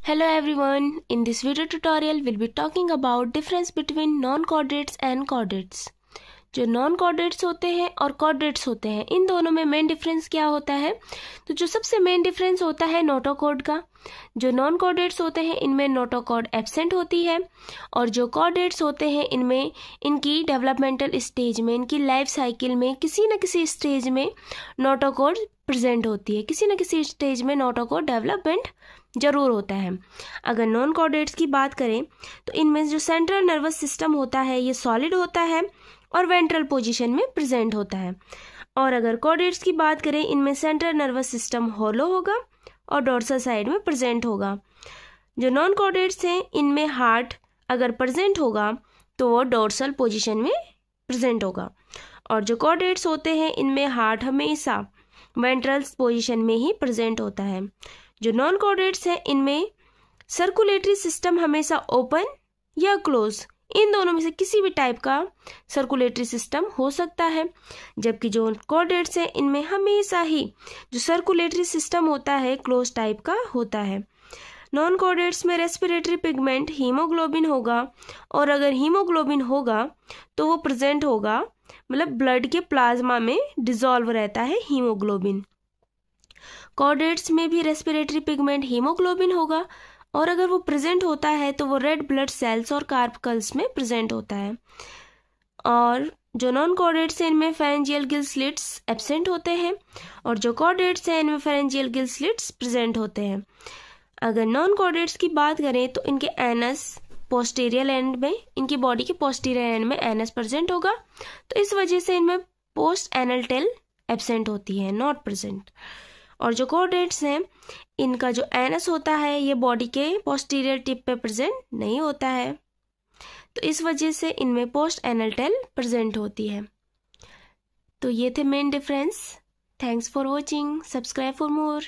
Hello everyone, in this video tutorial we'll be talking about difference between non-chordates and chordates। जो non-chordates होते हैं और chordates होते हैं, इन दोनों में मेन डिफरेंस क्या होता है? तो जो सबसे मेन डिफरेंस होता है नोटोकॉर्ड का। जो non-chordates होते हैं इनमें नोटोकॉर्ड एब्सेंट होती है और जो chordates होते हैं इनमें इनकी डेवलपमेंटल स्टेज में, इनकी लाइफ साइकिल में किसी न किसी स्टेज में नोटोकॉर्ड प्रेजेंट होती है, किसी न किसी स्टेज में नोटोकॉर्ड डेवलपमेंट जरूर होता है। अगर नॉन कॉर्डेट्स की बात करें तो इनमें जो सेंट्रल नर्वस सिस्टम होता है ये सॉलिड होता है और वेंट्रल पोजीशन में प्रेजेंट होता है। और अगर कॉर्डेट्स की बात करें इनमें सेंट्रल नर्वस सिस्टम हॉलो होगा और डोर्सल साइड में प्रेजेंट होगा। जो नॉन कॉर्डेट्स हैं इनमें हार्ट अगर प्रेजेंट होगा तो वो डोर्सल पोजीशन में प्रेजेंट होगा और जो कॉर्डेट्स होते हैं इनमें हार्ट हमेशा वेंट्रल पोजीशन में ही प्रेजेंट होता है। जो नॉन कॉर्डेट्स हैं इनमें सर्कुलेटरी सिस्टम हमेशा ओपन या क्लोज, इन दोनों में से किसी भी टाइप का सर्कुलेटरी सिस्टम हो सकता है, जबकि जो कॉर्डेट्स हैं इनमें हमेशा ही जो सर्कुलेटरी सिस्टम होता है क्लोज टाइप का होता है। नॉन कॉर्डेट्स में रेस्पिरेटरी पिगमेंट हीमोग्लोबिन होगा और अगर हीमोग्लोबिन होगा तो वो प्रेजेंट होगा, मतलब ब्लड के प्लाज्मा में डिसॉल्व रहता है हीमोग्लोबिन। कॉर्डेट्स में भी रेस्पिरेटरी पिगमेंट हीमोग्लोबिन होगा और अगर वो प्रेजेंट होता है तो वो रेड ब्लड सेल्स और कार्पकल्स में प्रेजेंट होता है। और जो नॉन कॉर्डेट्स हैं इनमें फेरेंजियल गिल स्लिट्स एब्सेंट होते हैं और जो कॉर्डेट्स हैं इनमें फेरेंजियल गिल स्लिट्स प्रेजेंट होते हैं। अगर नॉन कॉर्डेट्स की बात करें तो इनके एनस पोस्टीरियर एंड में, इनकी बॉडी के पोस्टीरियर एंड में एनस प्रेजेंट होगा, तो इस वजह से इनमें पोस्ट एनल टेल एब्सेंट होती है, नॉट प्रेजेंट। और जो कॉर्डेट्स हैं इनका जो एनस होता है ये बॉडी के पोस्टीरियर टिप पे प्रेजेंट नहीं होता है, तो इस वजह से इनमें पोस्ट एनल टेल प्रेजेंट होती है। तो ये थे main difference. Thanks for watching, subscribe for more.